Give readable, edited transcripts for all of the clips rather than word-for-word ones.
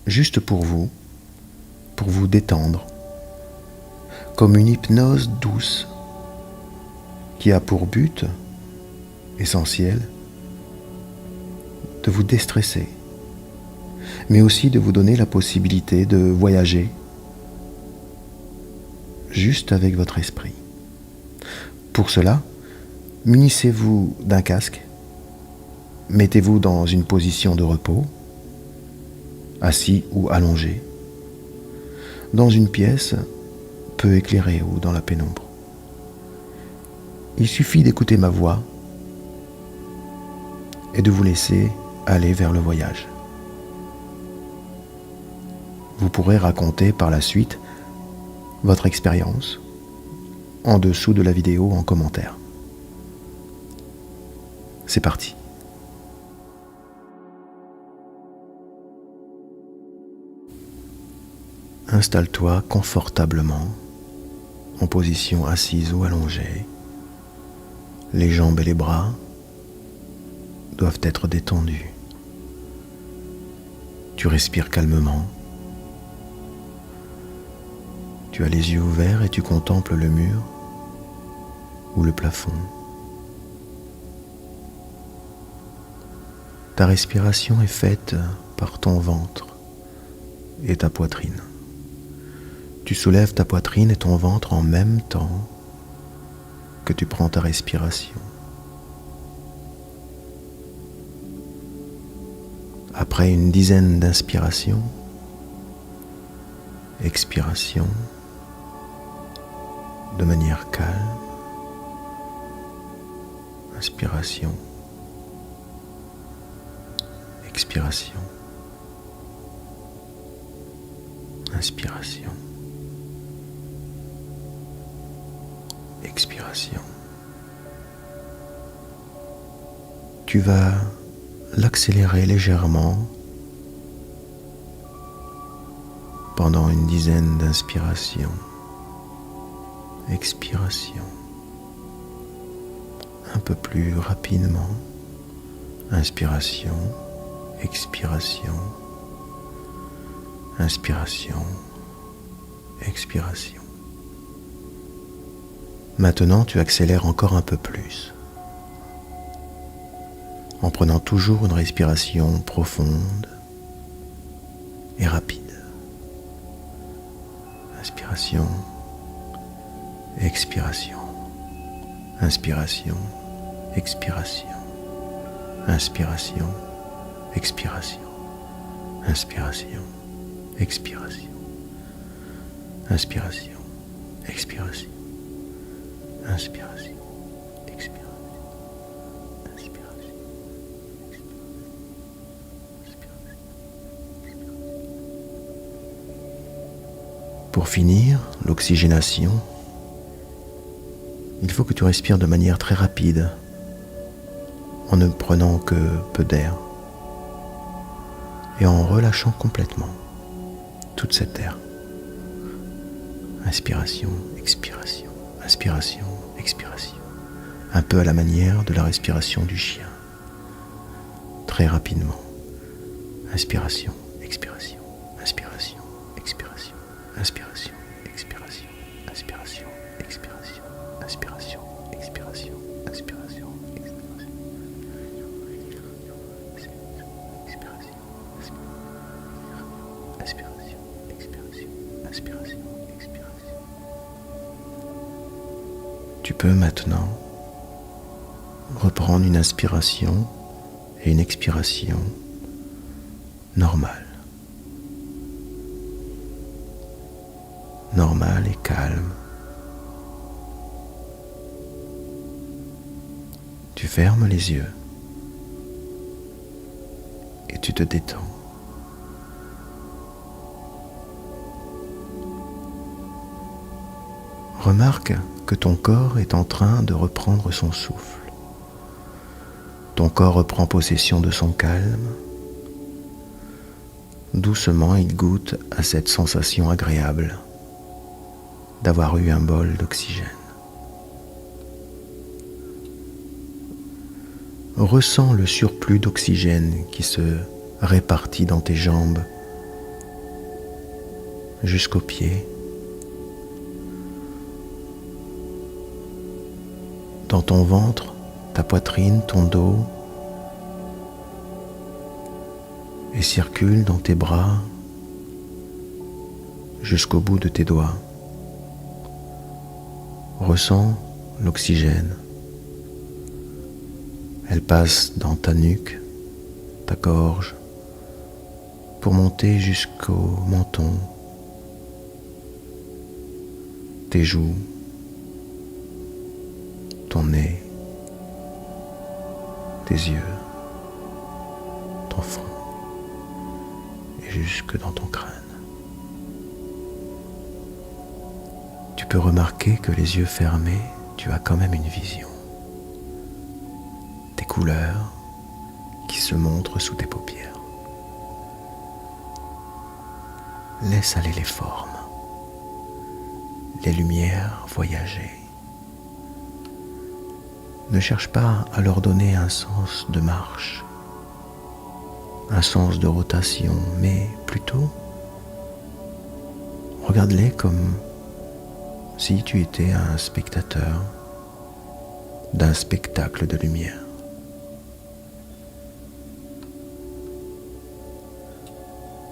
juste pour vous détendre, comme une hypnose douce qui a pour but essentiel de vous déstresser, mais aussi de vous donner la possibilité de voyager juste avec votre esprit. Pour cela, munissez-vous d'un casque, mettez-vous dans une position de repos, assis ou allongé, dans une pièce peu éclairée ou dans la pénombre. Il suffit d'écouter ma voix et de vous laisser aller vers le voyage. Vous pourrez raconter par la suite votre expérience en dessous de la vidéo en commentaire. C'est parti. Installe-toi confortablement en position assise ou allongée. Les jambes et les bras doivent être détendus. Tu respires calmement. Tu as les yeux ouverts et tu contemples le mur ou le plafond. Ta respiration est faite par ton ventre et ta poitrine. Tu soulèves ta poitrine et ton ventre en même temps que tu prends ta respiration. Après une dizaine d'inspirations, expiration, de manière calme, inspiration, expiration, inspiration, expiration. Tu vas l'accélérer légèrement pendant une dizaine d'inspirations, expiration, un peu plus rapidement, inspiration, expiration, inspiration, expiration. Maintenant, tu accélères encore un peu plus, en prenant toujours une respiration profonde et rapide. Inspiration, expiration, inspiration, expiration, inspiration, expiration, inspiration, expiration, inspiration, expiration, inspiration, expiration, inspiration, expiration. Pour finir l'oxygénation, il faut que tu respires de manière très rapide, en ne prenant que peu d'air et en relâchant complètement toute cette air. Inspiration, expiration, inspiration, expiration. Un peu à la manière de la respiration du chien. Très rapidement. Inspiration, expiration, inspiration, expiration, inspiration, expiration, inspiration, expiration, inspiration, expiration, inspiration, expiration. Inspiration, expiration, inspiration, expiration. Tu peux maintenant reprendre une inspiration et une expiration normale. Normale et calme. Tu fermes les yeux et tu te détends. Remarque que ton corps est en train de reprendre son souffle. Ton corps reprend possession de son calme. Doucement, il goûte à cette sensation agréable d'avoir eu un bol d'oxygène. Ressens le surplus d'oxygène qui se répartit dans tes jambes jusqu'aux pieds. Dans ton ventre, ta poitrine, ton dos, et circule dans tes bras jusqu'au bout de tes doigts. Ressens l'oxygène. Elle passe dans ta nuque, ta gorge, pour monter jusqu'au menton, tes joues, ton nez, tes yeux, ton front et jusque dans ton crâne. Tu peux remarquer que les yeux fermés, tu as quand même une vision. Des couleurs qui se montrent sous tes paupières. Laisse aller les formes, les lumières voyager. Ne cherche pas à leur donner un sens de marche, un sens de rotation, mais plutôt regarde-les comme si tu étais un spectateur d'un spectacle de lumière.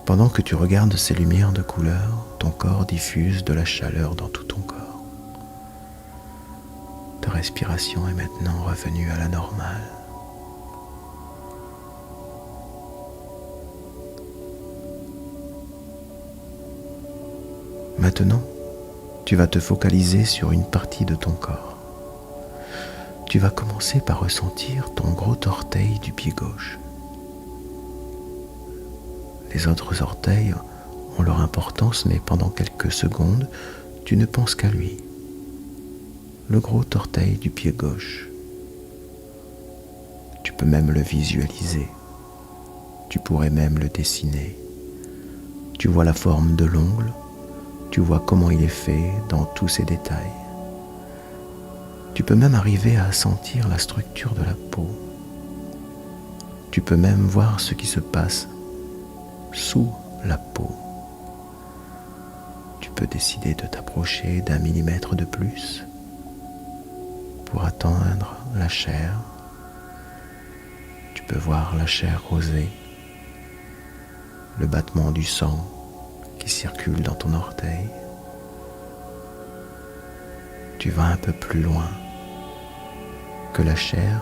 Pendant que tu regardes ces lumières de couleur, ton corps diffuse de la chaleur dans tout ton corps. Ta respiration est maintenant revenue à la normale. Maintenant, tu vas te focaliser sur une partie de ton corps. Tu vas commencer par ressentir ton gros orteil du pied gauche. Les autres orteils ont leur importance, mais pendant quelques secondes, tu ne penses qu'à lui. Le gros orteil du pied gauche. Tu peux même le visualiser. Tu pourrais même le dessiner. Tu vois la forme de l'ongle. Tu vois comment il est fait dans tous ses détails. Tu peux même arriver à sentir la structure de la peau. Tu peux même voir ce qui se passe sous la peau. Tu peux décider de t'approcher d'1 millimètre de plus pour atteindre la chair. Tu peux voir la chair rosée, le battement du sang qui circule dans ton orteil. Tu vas un peu plus loin que la chair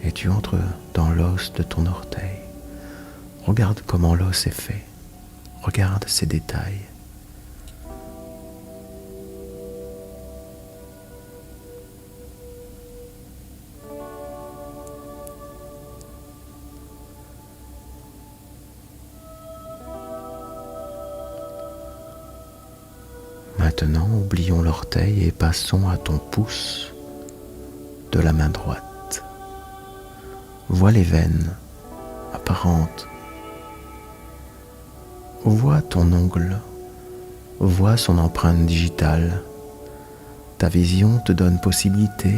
et tu entres dans l'os de ton orteil. Regarde comment l'os est fait. Regarde ces détails. Maintenant, oublions l'orteil et passons à ton pouce de la main droite. Vois les veines apparentes. Vois ton ongle. Vois son empreinte digitale. Ta vision te donne possibilité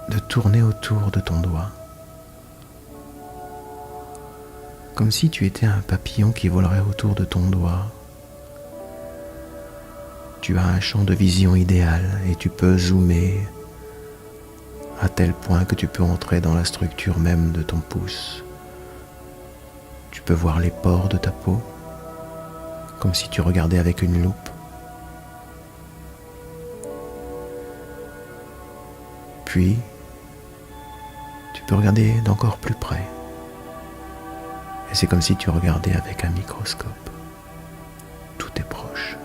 de tourner autour de ton doigt. Comme si tu étais un papillon qui volerait autour de ton doigt. Tu as un champ de vision idéal et tu peux zoomer à tel point que tu peux entrer dans la structure même de ton pouce. Tu peux voir les pores de ta peau, comme si tu regardais avec une loupe. Puis, tu peux regarder d'encore plus près. Et c'est comme si tu regardais avec un microscope. Tout est proche.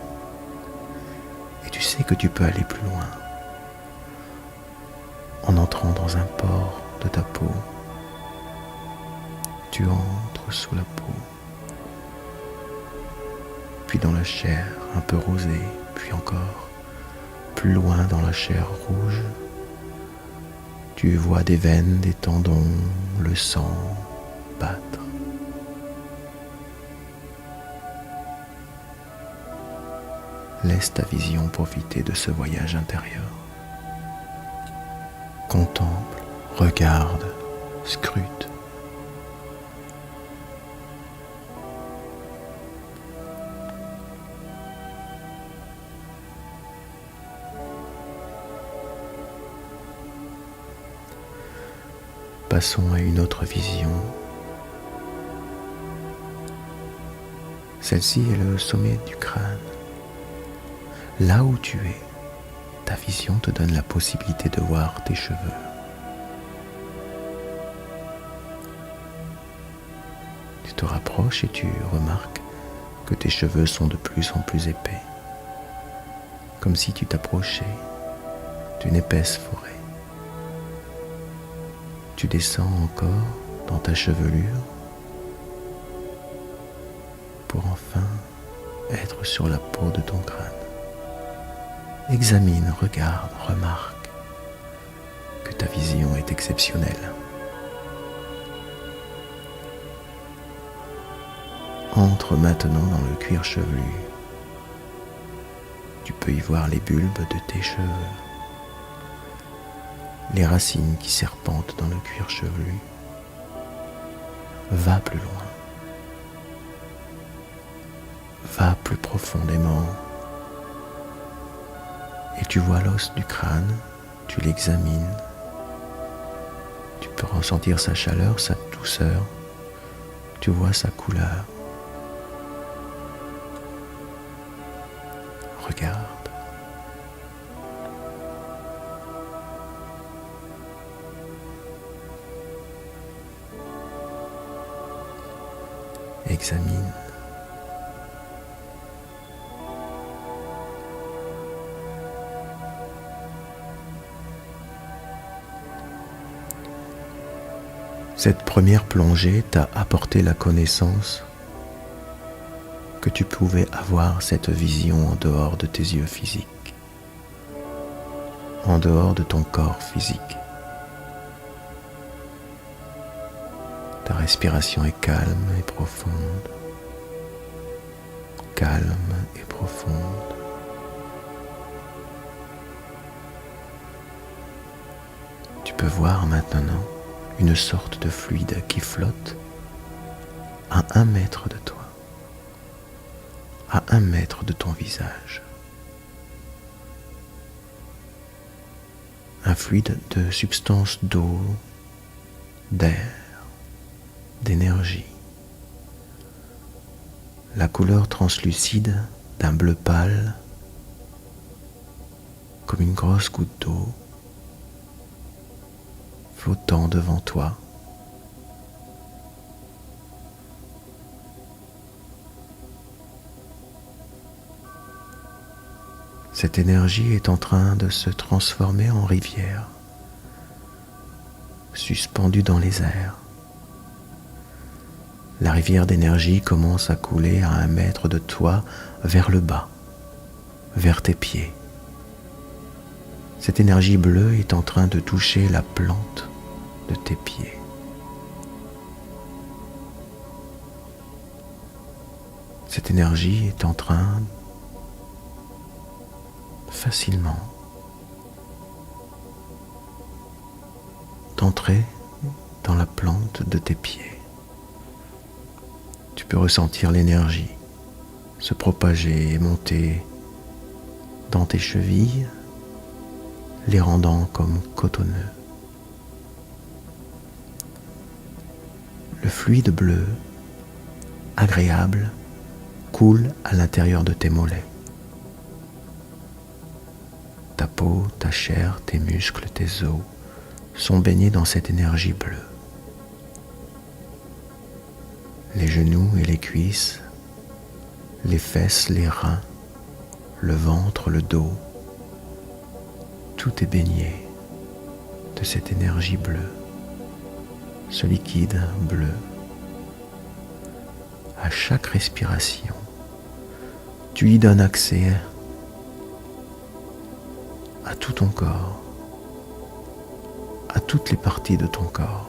Et tu sais que tu peux aller plus loin. En entrant dans un pore de ta peau, tu entres sous la peau. Puis dans la chair un peu rosée, puis encore plus loin dans la chair rouge, tu vois des veines, des tendons, le sang battre. Laisse ta vision profiter de ce voyage intérieur. Contemple, regarde scrute. Passons à une autre vision. Celle-ci est le sommet du crâne. Là où tu es, ta vision te donne la possibilité de voir tes cheveux. Tu te rapproches et tu remarques que tes cheveux sont de plus en plus épais, comme si tu t'approchais d'une épaisse forêt. Tu descends encore dans ta chevelure pour enfin être sur la peau de ton crâne. Examine, regarde, remarque que ta vision est exceptionnelle. Entre maintenant dans le cuir chevelu. Tu peux y voir les bulbes de tes cheveux, les racines qui serpentent dans le cuir chevelu. Va plus loin. Va plus profondément. Et tu vois l'os du crâne, tu l'examines. Tu peux ressentir sa chaleur, sa douceur. Tu vois sa couleur. Regarde. Examine. Cette première plongée t'a apporté la connaissance que tu pouvais avoir cette vision en dehors de tes yeux physiques, en dehors de ton corps physique. Ta respiration est calme et profonde, calme et profonde. Tu peux voir maintenant une sorte de fluide qui flotte à 1 mètre de toi, à 1 mètre de ton visage. Un fluide de substance d'eau, d'air, d'énergie. La couleur translucide d'un bleu pâle, comme une grosse goutte d'eau, flottant devant toi. Cette énergie est en train de se transformer en rivière, suspendue dans les airs. La rivière d'énergie commence à couler à 1 mètre de toi vers le bas, vers tes pieds. Cette énergie bleue est en train de toucher la plante de tes pieds. Cette énergie est en train facilement d'entrer dans la plante de tes pieds. Tu peux ressentir l'énergie se propager et monter dans tes chevilles, les rendant comme cotonneux. Le fluide bleu, agréable, coule à l'intérieur de tes mollets. Ta peau, ta chair, tes muscles, tes os sont baignés dans cette énergie bleue. Les genoux et les cuisses, les fesses, les reins, le ventre, le dos, tout est baigné de cette énergie bleue, ce liquide bleu. À chaque respiration, tu y donnes accès à tout ton corps, à toutes les parties de ton corps,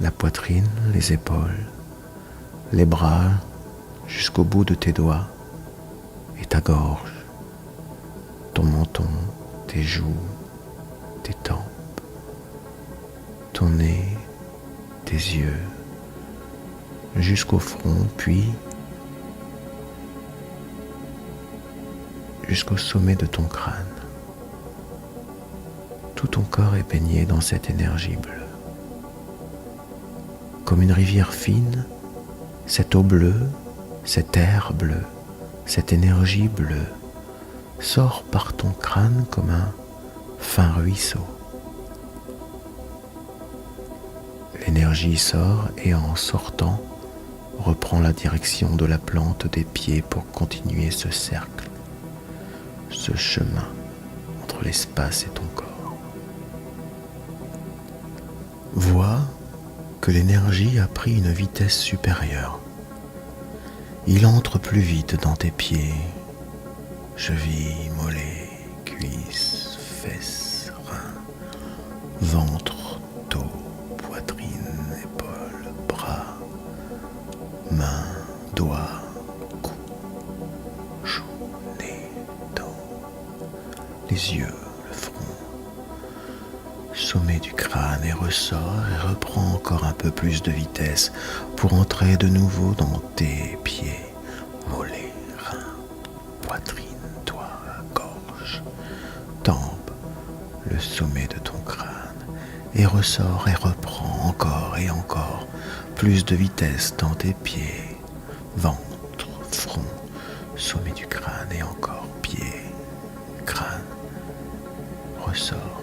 la poitrine, les épaules, les bras jusqu'au bout de tes doigts et ta gorge, ton menton, tes joues, tes tempes, ton nez, tes yeux, jusqu'au front, puis jusqu'au sommet de ton crâne. Tout ton corps est baigné dans cette énergie bleue. Comme une rivière fine, cette eau bleue, cet air bleu, cette énergie bleue sort par ton crâne comme un fin ruisseau. L'énergie sort et en sortant, reprend la direction de la plante des pieds pour continuer ce cercle, ce chemin entre l'espace et ton corps. Vois que l'énergie a pris une vitesse supérieure. Il entre plus vite dans tes pieds, chevilles, mollets, cuisses, fesses, reins, ventre, dos, poitrine, épaules, bras, mains, doigts, cou, joues, nez, dents, les yeux, le front, sommet du crâne et ressort et reprend encore un peu plus de vitesse pour entrer de nouveau dans tes pieds, mollets, reins, poitrine, doigts, gorge, tempe, le sommet de ton crâne et ressort et reprend encore et encore plus de vitesse dans tes pieds, ventre, front, sommet du crâne et encore pieds, crâne, ressort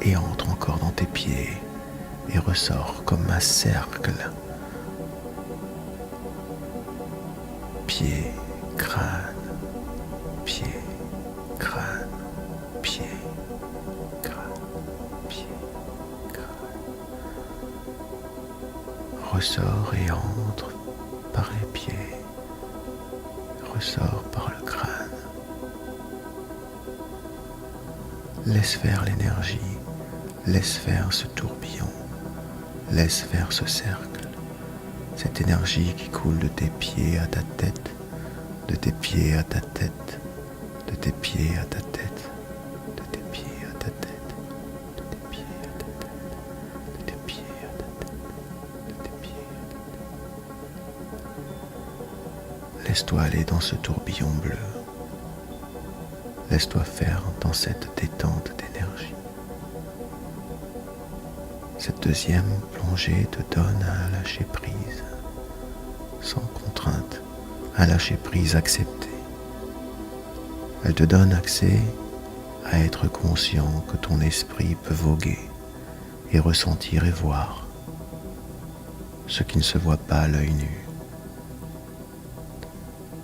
et entre encore dans tes pieds et ressort comme un cercle. Pied, crâne, pied, crâne, pied, crâne, pied, crâne. Ressort et entre par les pieds, ressort par le crâne. Laisse faire l'énergie. Laisse faire ce tourbillon, laisse faire ce cercle, cette énergie qui coule de tes pieds à ta tête, de tes pieds à ta tête, de tes pieds à ta tête, de tes pieds à ta tête, de tes pieds à ta tête, de tes pieds à ta tête, de tes pieds à ta tête. Laisse-toi aller dans ce tourbillon bleu, laisse-toi faire dans cette détente d'énergie. Cette deuxième plongée te donne à lâcher prise, sans contrainte, à lâcher prise acceptée. Elle te donne accès à être conscient que ton esprit peut voguer et ressentir et voir ce qui ne se voit pas à l'œil nu.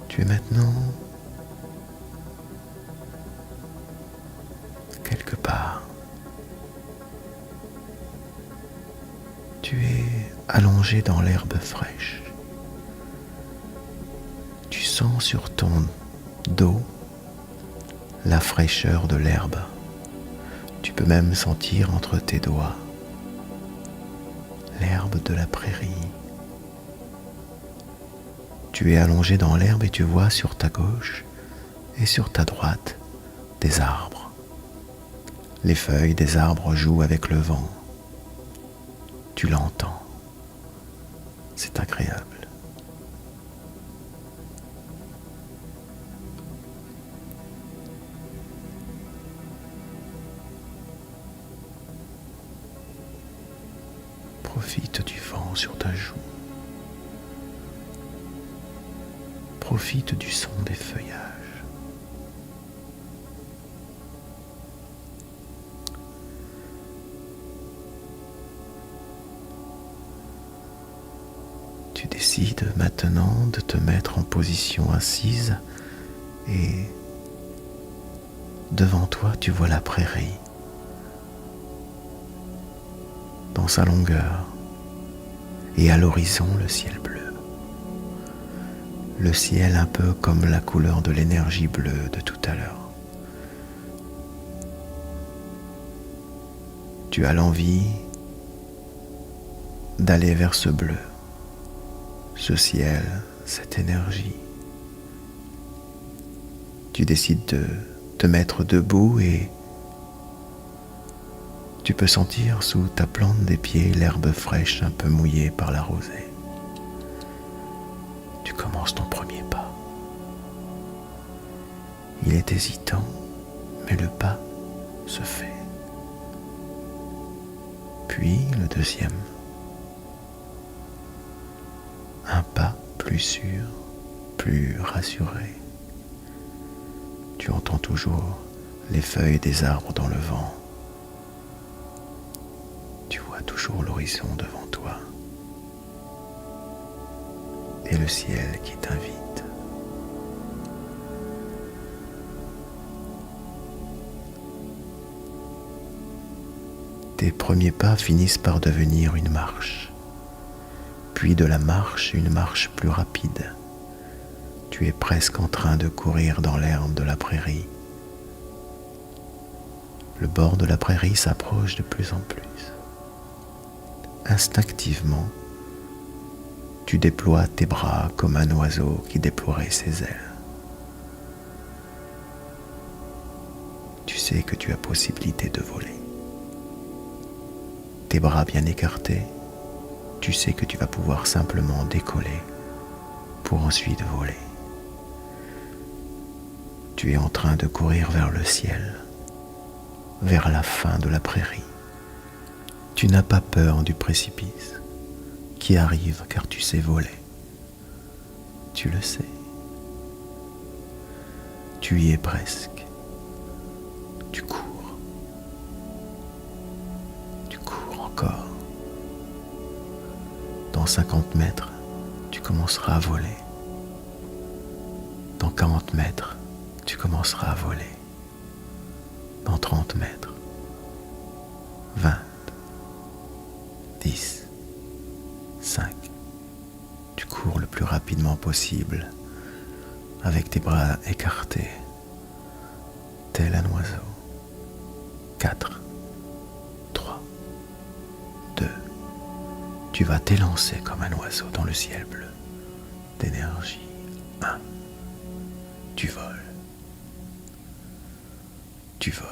Tu es maintenant quelque part. Tu es allongé dans l'herbe fraîche. Tu sens sur ton dos la fraîcheur de l'herbe. Tu peux même sentir entre tes doigts l'herbe de la prairie. Tu es allongé dans l'herbe et tu vois sur ta gauche et sur ta droite des arbres. Les feuilles des arbres jouent avec le vent. Tu l'entends. C'est agréable. Profite du vent sur ta joue. Profite du son des feuillages. Tu décides maintenant de te mettre en position assise et devant toi tu vois la prairie dans sa longueur et à l'horizon le ciel bleu. Le ciel un peu comme la couleur de l'énergie bleue de tout à l'heure. Tu as l'envie d'aller vers ce bleu, ce ciel, cette énergie. Tu décides de te mettre debout et Tu peux sentir sous ta plante des pieds l'herbe fraîche un peu mouillée par la rosée. Tu commences ton premier pas. Il est hésitant, mais le pas se fait. Puis le deuxième. Un pas plus sûr, plus rassuré. Tu entends toujours les feuilles des arbres dans le vent. Tu vois toujours l'horizon devant toi et le ciel qui t'invite. Tes premiers pas finissent par devenir une marche, puis de la marche, une marche plus rapide. Tu es presque en train de courir dans l'herbe de la prairie. Le bord de la prairie s'approche de plus en plus. Instinctivement, tu déploies tes bras comme un oiseau qui déploierait ses ailes. Tu sais que tu as possibilité de voler. Tes bras bien écartés, tu sais que tu vas pouvoir simplement décoller pour ensuite voler. Tu es en train de courir vers le ciel, vers la fin de la prairie. Tu n'as pas peur du précipice qui arrive car tu sais voler. Tu le sais. Tu y es presque. Tu cours. Tu cours encore. Dans 50 mètres, tu commenceras à voler. Dans 40 mètres, tu commenceras à voler. Dans 30 mètres, 20, 10, 5. Tu cours le plus rapidement possible avec tes bras écartés, tel un oiseau. 4, 3, 2. Tu vas t'élancer comme un oiseau dans le ciel bleu d'énergie. 1. Tu voles. Tu voles.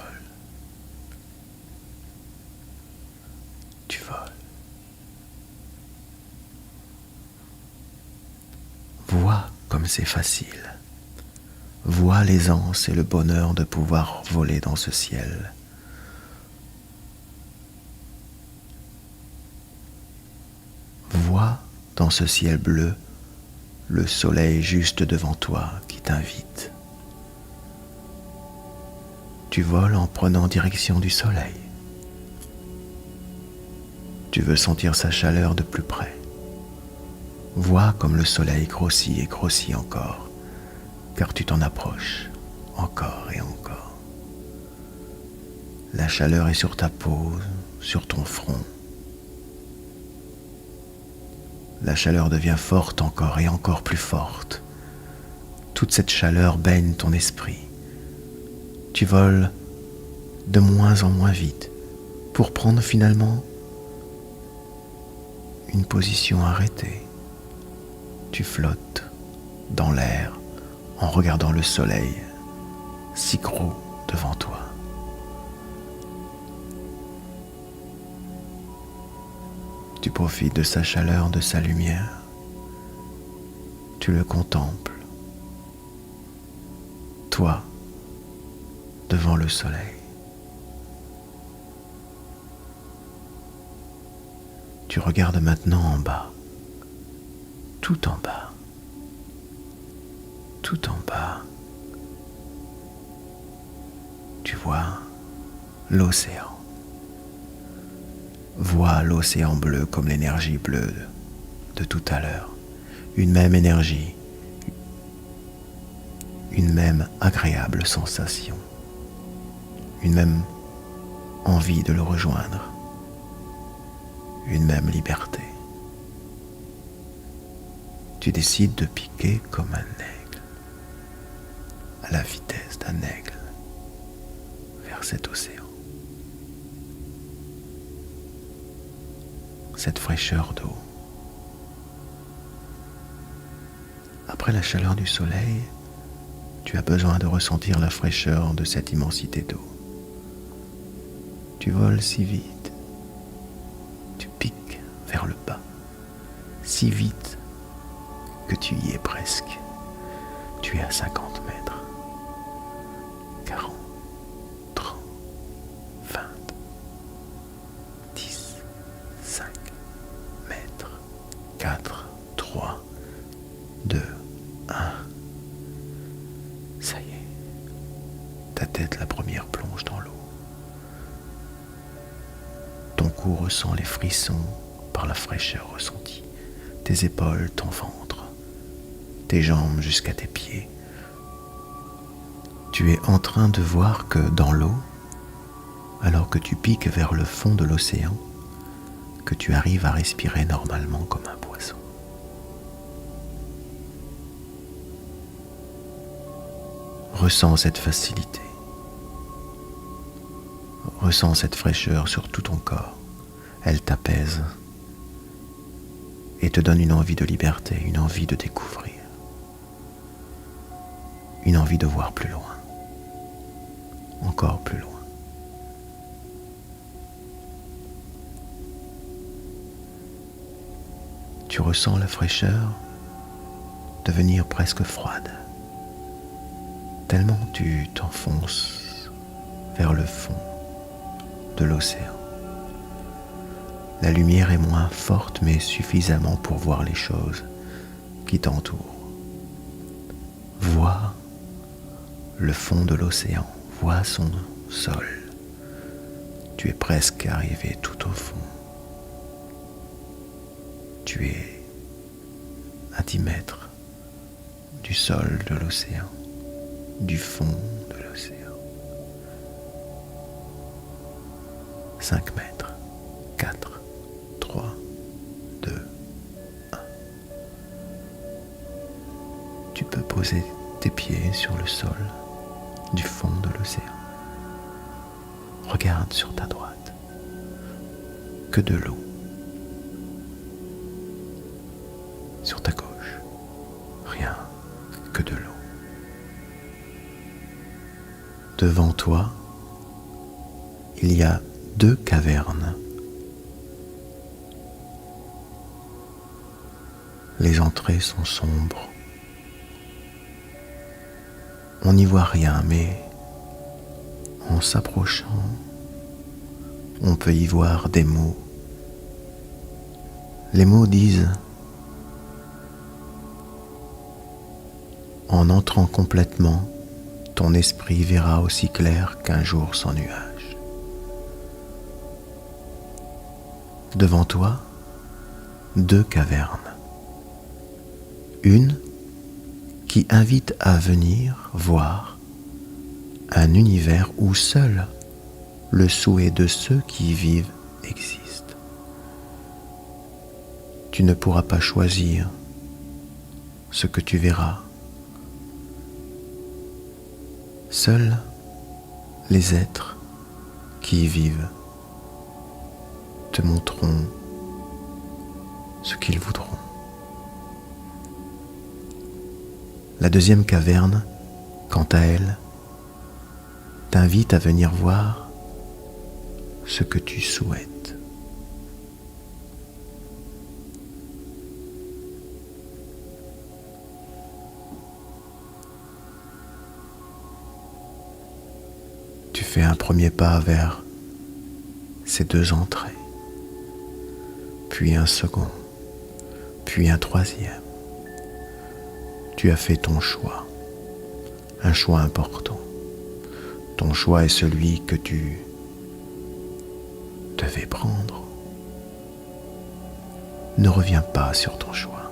Tu voles. Vois comme c'est facile. Vois l'aisance et le bonheur de pouvoir voler dans ce ciel. Vois dans ce ciel bleu le soleil juste devant toi qui t'invite. Tu voles en prenant direction du soleil. Tu veux sentir sa chaleur de plus près. Vois comme le soleil grossit et grossit encore, car tu t'en approches encore et encore. La chaleur est sur ta peau, sur ton front. La chaleur devient forte encore et encore plus forte. Toute cette chaleur baigne ton esprit. Tu voles de moins en moins vite pour prendre finalement une position arrêtée. Tu flottes dans l'air en regardant le soleil si gros devant toi. Tu profites de sa chaleur, de sa lumière. Tu le contemples. Toi, devant le soleil. Tu regardes maintenant en bas. Tout en bas. Tout en bas. Tu vois l'océan. Vois l'océan bleu comme l'énergie bleue de tout à l'heure. Une même énergie, une même agréable sensation, une même envie de le rejoindre, une même liberté. Tu décides de piquer comme un aigle, à la vitesse d'un aigle, vers cet océan. Cette fraîcheur d'eau. Après la chaleur du soleil, tu as besoin de ressentir la fraîcheur de cette immensité d'eau. Tu voles si vite. Tu piques vers le bas, si vite que tu y es presque. Tu es à 50 mètres, 40, 30, 20, 10, 5 mètres, 4, 3, 2, 1. Ça y est, ta tête la première plonge dans l'eau. Ton cou ressent les frissons par la fraîcheur ressentie, tes épaules, ton ventre, tes jambes jusqu'à tes pieds. Tu es en train de voir que dans l'eau, alors que tu piques vers le fond de l'océan, que tu arrives à respirer normalement comme un poisson. Ressens cette facilité. Ressens cette fraîcheur sur tout ton corps. Elle t'apaise et te donne une envie de liberté, une envie de découvrir, une envie de voir plus loin, encore plus loin. Tu ressens la fraîcheur devenir presque froide, tellement tu t'enfonces vers le fond de l'océan. La lumière est moins forte, mais suffisamment pour voir les choses qui t'entourent. Vois le fond de l'océan, vois son sol. Tu es presque arrivé tout au fond. Tu es à 10 mètres du sol de l'océan, du fond de l'océan. 5 mètres, 4, 3, 2, 1. Tu peux poser tes pieds sur le sol du fond de l'océan. Regarde sur ta droite, que de l'eau. Sur ta gauche, rien que de l'eau. Devant toi, il y a 2 cavernes. Les entrées sont sombres. On n'y voit rien, mais en s'approchant, on peut y voir des mots. Les mots disent: en entrant complètement, ton esprit verra aussi clair qu'un jour sans nuage. Devant toi, 2 cavernes. Une qui invite à venir voir un univers où seul le souhait de ceux qui y vivent existe. Tu ne pourras pas choisir ce que tu verras. Seuls les êtres qui y vivent te montreront ce qu'ils voudront. La 2e caverne, quant à elle, t'invite à venir voir ce que tu souhaites. Tu fais un premier pas vers ces 2 entrées, puis un second, puis un 3e. Tu as fait ton choix, un choix important. Ton choix est celui que tu devais prendre. Ne reviens pas sur ton choix.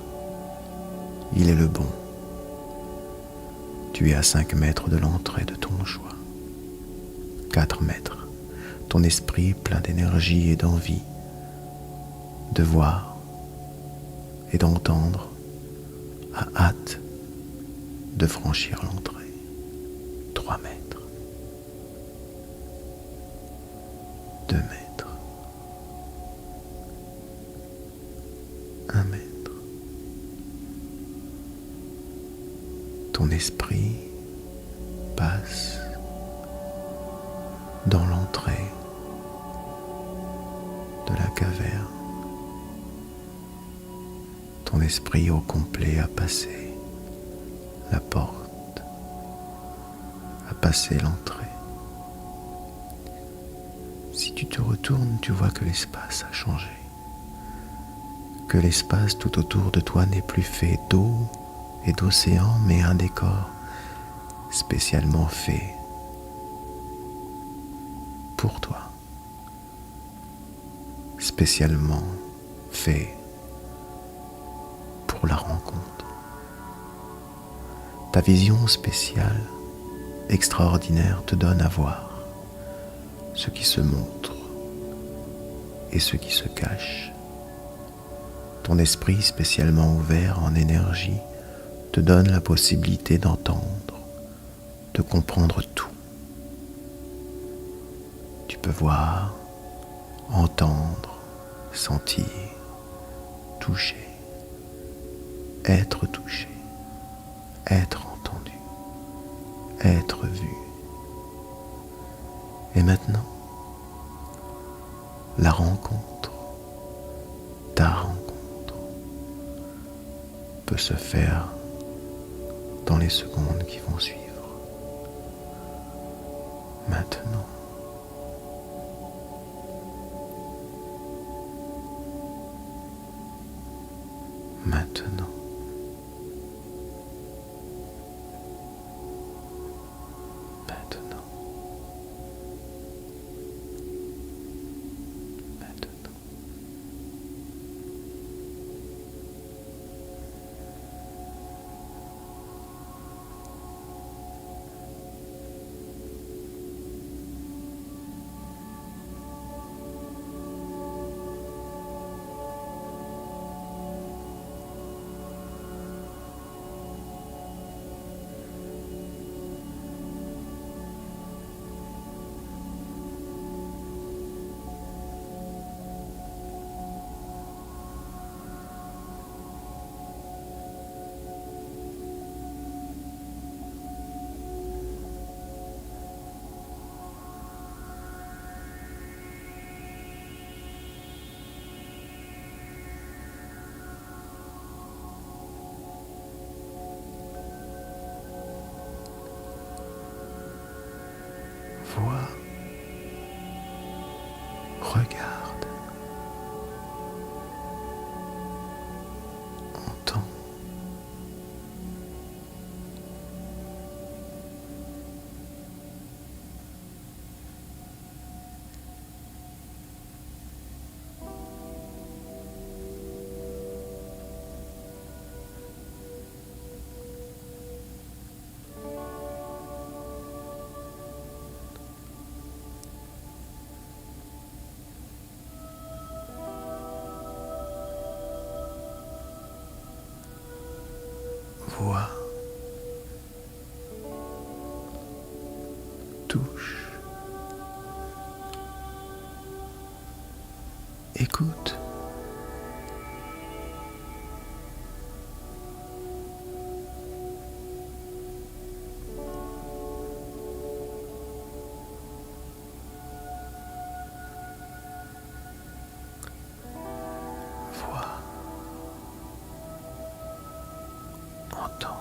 Il est le bon. Tu es à 5 mètres de l'entrée de ton choix. 4 mètres. Ton esprit plein d'énergie et d'envie de voir et d'entendre a hâte de franchir l'entrée. 3 mètres. 2 mètres. 1 mètre. Ton esprit passe dans l'entrée de la caverne. Ton esprit au complet a passé la porte, a passé l'entrée. Si tu te retournes, tu vois que l'espace a changé, que l'espace tout autour de toi n'est plus fait d'eau et d'océan, mais un décor spécialement fait pour toi, spécialement fait pour la rencontre. Ta vision spéciale, extraordinaire, te donne à voir ce qui se montre et ce qui se cache. Ton esprit spécialement ouvert en énergie te donne la possibilité d'entendre, de comprendre tout. Tu peux voir, entendre, sentir, toucher, être touché, être entendu, être vu. Et maintenant, la rencontre, ta rencontre, peut se faire dans les secondes qui vont suivre. Maintenant. Maintenant. Maintenant. Maintenant. Vois, regarde, entends. Vois, touche, écoute. Vois, entends.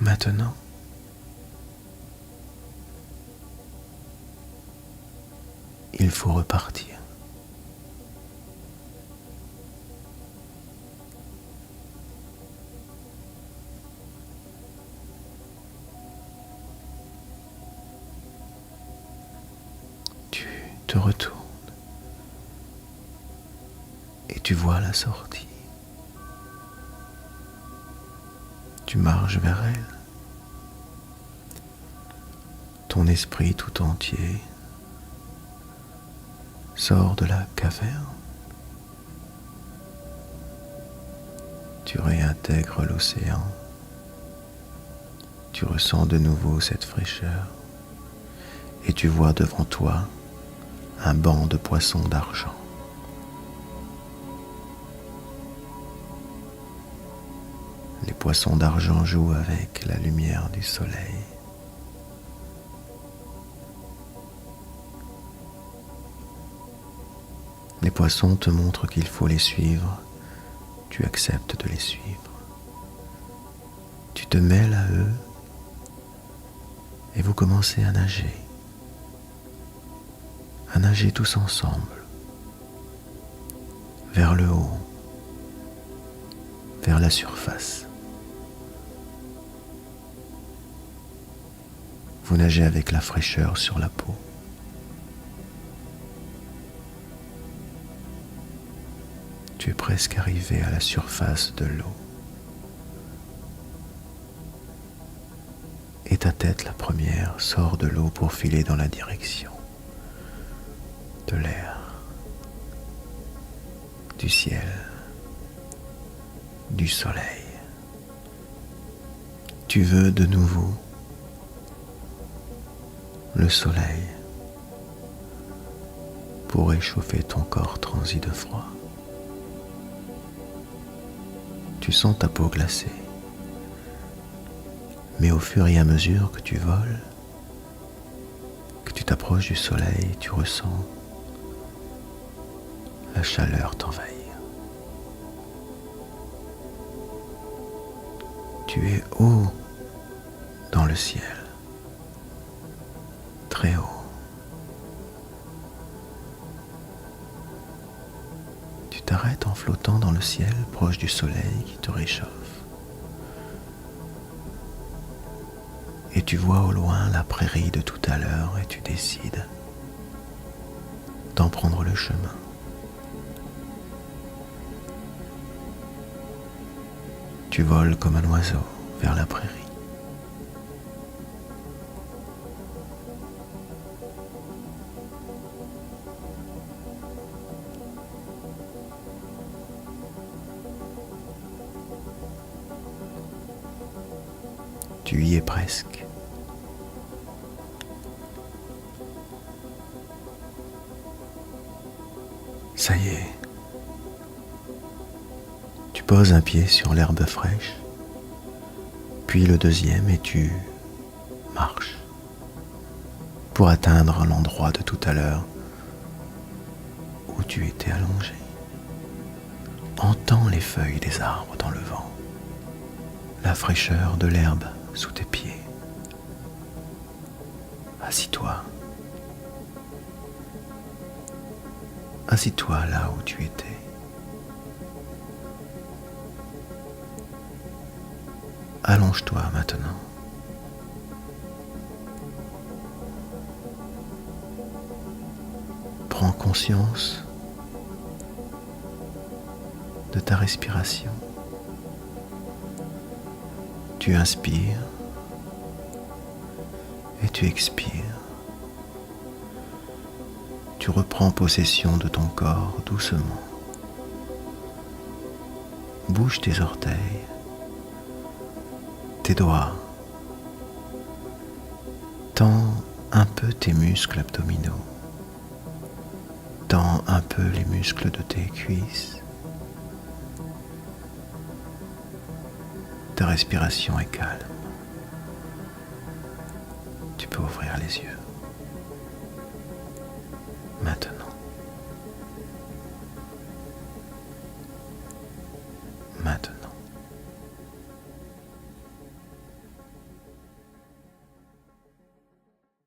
Maintenant, il faut repartir. Tu te retournes et tu vois la sortie. Tu marches vers elle. Ton esprit tout entier sort de la caverne. Tu réintègres l'océan. Tu ressens de nouveau cette fraîcheur et tu vois devant toi un banc de poissons d'argent. Les poissons d'argent jouent avec la lumière du soleil. Les poissons te montrent qu'il faut les suivre. Tu acceptes de les suivre. Tu te mêles à eux et vous commencez à nager. À nager tous ensemble, vers le haut, vers la surface. Vous nagez avec la fraîcheur sur la peau. Tu es presque arrivé à la surface de l'eau. Et ta tête, la première, sort de l'eau pour filer dans la direction de l'air, du ciel, du soleil. Tu veux de nouveau le soleil pour réchauffer ton corps transi de froid. Tu sens ta peau glacée, mais au fur et à mesure que tu voles, que tu t'approches du soleil, tu ressens la chaleur t'envahir. Tu es haut dans le ciel, très haut. Tu t'arrêtes en flottant dans le ciel proche du soleil qui te réchauffe. Et tu vois au loin la prairie de tout à l'heure et tu décides d'en prendre le chemin. Tu voles comme un oiseau vers la prairie. Tu y es presque. Ça y est. Tu poses un pied sur l'herbe fraîche, puis le deuxième et tu marches pour atteindre l'endroit de tout à l'heure où tu étais allongé. Entends les feuilles des arbres dans le vent, la fraîcheur de l'herbe sous tes pieds. Assis-toi. Assis-toi là où tu étais. Allonge-toi maintenant. Prends conscience de ta respiration. Tu inspires et tu expires. Tu reprends possession de ton corps doucement. Bouge tes orteils, tes doigts. Tends un peu tes muscles abdominaux. Tends un peu les muscles de tes cuisses. Ta respiration est calme. Tu peux ouvrir les yeux. Maintenant. Maintenant.